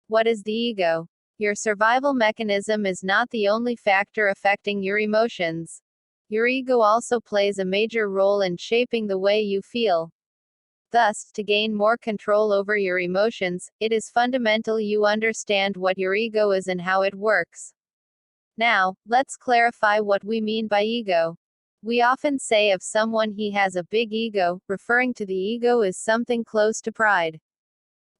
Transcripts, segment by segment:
What is the ego? Your survival mechanism is not the only factor affecting your emotions. Your ego also plays a major role in shaping the way you feel. Thus, to gain more control over your emotions, it is fundamental you understand what your ego is and how it works. Now, let's clarify what we mean by ego. We often say of someone he has a big ego, referring to the ego as something close to pride.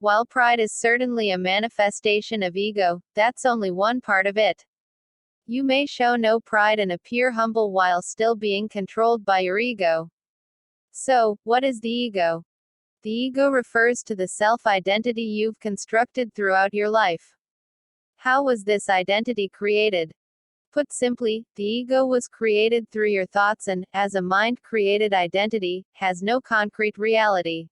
While pride is certainly a manifestation of ego, that's only one part of it. You may show no pride and appear humble while still being controlled by your ego. So, what is the ego? The ego refers to the self-identity you've constructed throughout your life. How was this identity created? Put simply, the ego was created through your thoughts and, as a mind-created identity, has no concrete reality.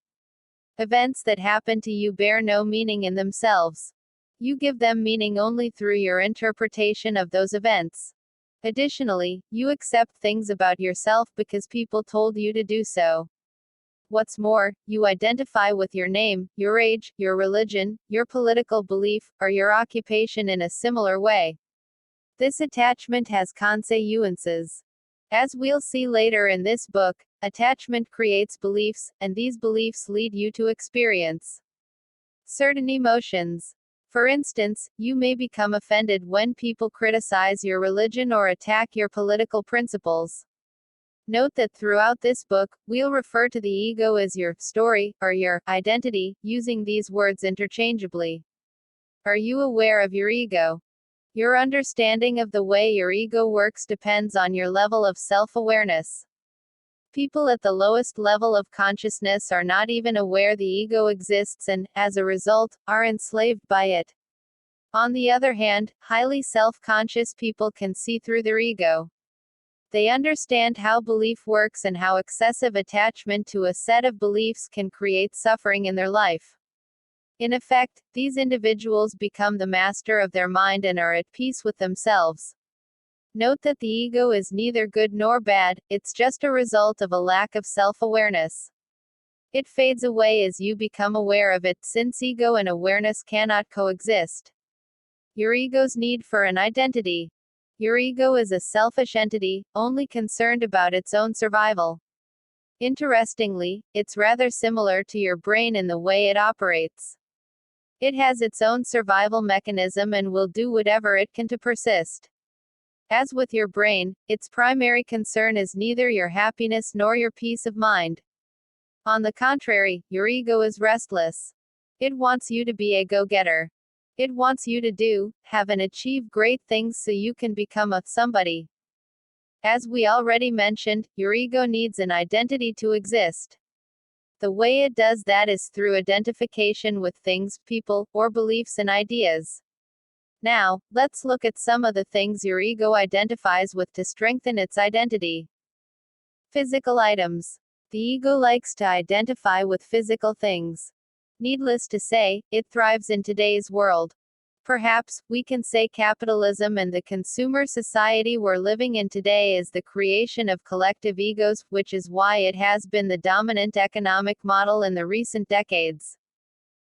Events that happen to you bear no meaning in themselves. You give them meaning only through your interpretation of those events. Additionally, you accept things about yourself because people told you to do so. What's more, you identify with your name, your age, your religion, your political belief, or your occupation in a similar way. This attachment has consequences. As we'll see later in this book, attachment creates beliefs, and these beliefs lead you to experience certain emotions. For instance, you may become offended when people criticize your religion or attack your political principles. Note that throughout this book, we'll refer to the ego as your story, or your identity, using these words interchangeably. Are you aware of your ego? Your understanding of the way your ego works depends on your level of self-awareness. People at the lowest level of consciousness are not even aware the ego exists and, as a result, are enslaved by it. On the other hand, highly self-conscious people can see through their ego. They understand how belief works and how excessive attachment to a set of beliefs can create suffering in their life. In effect, these individuals become the master of their mind and are at peace with themselves. Note that the ego is neither good nor bad, it's just a result of a lack of self-awareness. It fades away as you become aware of it, since ego and awareness cannot coexist. Your ego's need for an identity. Your ego is a selfish entity, only concerned about its own survival. Interestingly, it's rather similar to your brain in the way it operates. It has its own survival mechanism and will do whatever it can to persist. As with your brain, its primary concern is neither your happiness nor your peace of mind. On the contrary, your ego is restless. It wants you to be a go-getter. It wants you to do, have and achieve great things so you can become a somebody. As we already mentioned, your ego needs an identity to exist. The way it does that is through identification with things, people, or beliefs and ideas. Now, let's look at some of the things your ego identifies with to strengthen its identity. Physical items. The ego likes to identify with physical things. Needless to say, it thrives in today's world. Perhaps, we can say capitalism and the consumer society we're living in today is the creation of collective egos, which is why it has been the dominant economic model in the recent decades.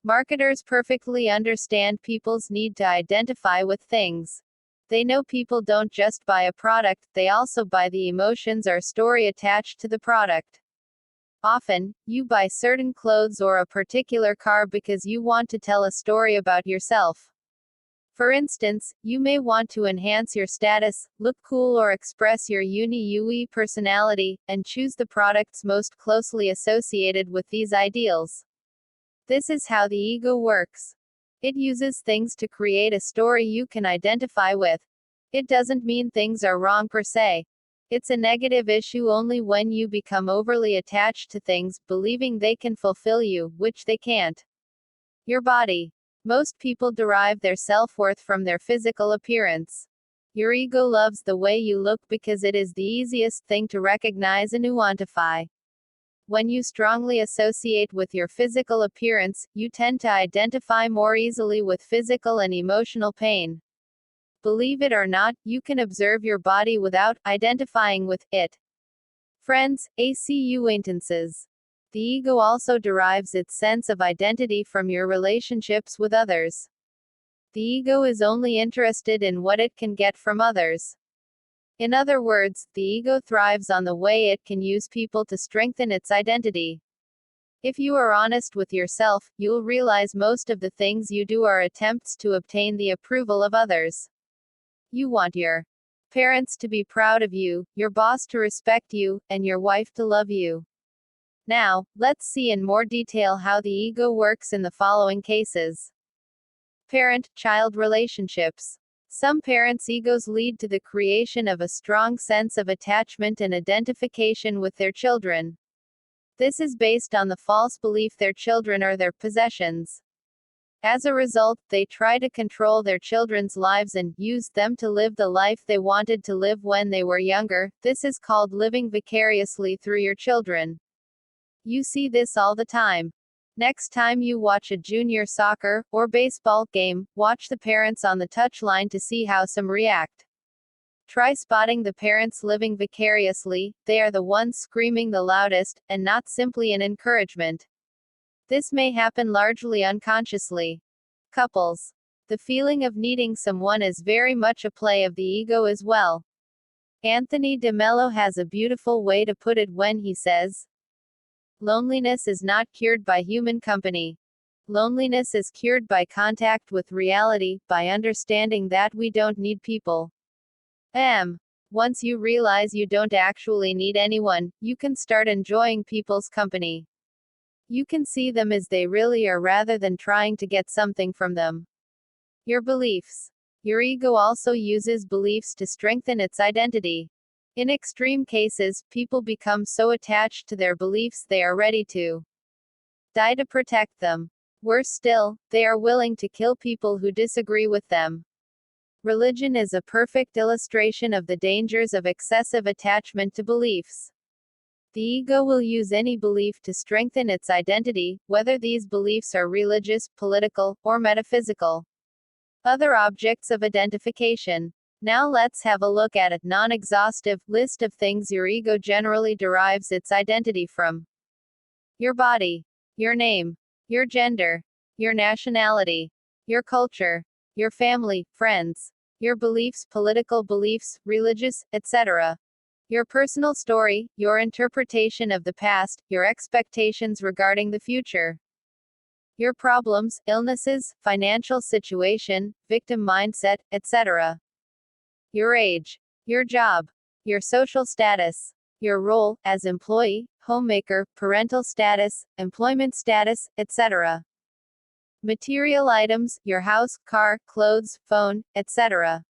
Marketers perfectly understand people's need to identify with things. They know people don't just buy a product, they also buy the emotions or story attached to the product. Often, you buy certain clothes or a particular car because you want to tell a story about yourself. For instance, you may want to enhance your status, look cool or express your unique personality, and choose the products most closely associated with these ideals. This is how the ego works. It uses things to create a story you can identify with. It doesn't mean things are wrong per se. It's a negative issue only when you become overly attached to things, believing they can fulfill you, which they can't. Your body. Most people derive their self-worth from their physical appearance. Your ego loves the way you look because it is the easiest thing to recognize and quantify. When you strongly associate with your physical appearance, you tend to identify more easily with physical and emotional pain. Believe it or not, you can observe your body without identifying with it. Friends, acquaintances. The ego also derives its sense of identity from your relationships with others. The ego is only interested in what it can get from others. In other words, the ego thrives on the way it can use people to strengthen its identity. If you are honest with yourself, you'll realize most of the things you do are attempts to obtain the approval of others. You want your parents to be proud of you, your boss to respect you, and your wife to love you. Now, let's see in more detail how the ego works in the following cases. Parent-child relationships. Some parents' egos lead to the creation of a strong sense of attachment and identification with their children. This is based on the false belief their children are their possessions. As a result, they try to control their children's lives and use them to live the life they wanted to live when they were younger. This is called living vicariously through your children. You see this all the time. Next time you watch a junior soccer or baseball game, watch the parents on the touchline to see how some react. Try spotting the parents living vicariously. They are the ones screaming the loudest, and not simply an encouragement. This may happen largely unconsciously. Couples. The feeling of needing someone is very much a play of the ego as well. Anthony de Mello has a beautiful way to put it when he says, "Loneliness is not cured by human company. Loneliness is cured by contact with reality, by understanding that we don't need people." Once you realize you don't actually need anyone, you can start enjoying people's company. You can see them as they really are rather than trying to get something from them. Your beliefs. Your ego also uses beliefs to strengthen its identity. In extreme cases, people become so attached to their beliefs they are ready to die to protect them. Worse still, they are willing to kill people who disagree with them. Religion is a perfect illustration of the dangers of excessive attachment to beliefs. The ego will use any belief to strengthen its identity, whether these beliefs are religious, political, or metaphysical. Other objects of identification. Now let's have a look at a non-exhaustive list of things your ego generally derives its identity from. Your body, your name, your gender, your nationality, your culture, your family, friends, your beliefs, political beliefs, religious, etc. Your personal story, your interpretation of the past, your expectations regarding the future. Your problems, illnesses, financial situation, victim mindset, etc. Your age, your job, your social status, your role as employee, homemaker, parental status, employment status, etc. Material items, your house, car, clothes, phone, etc.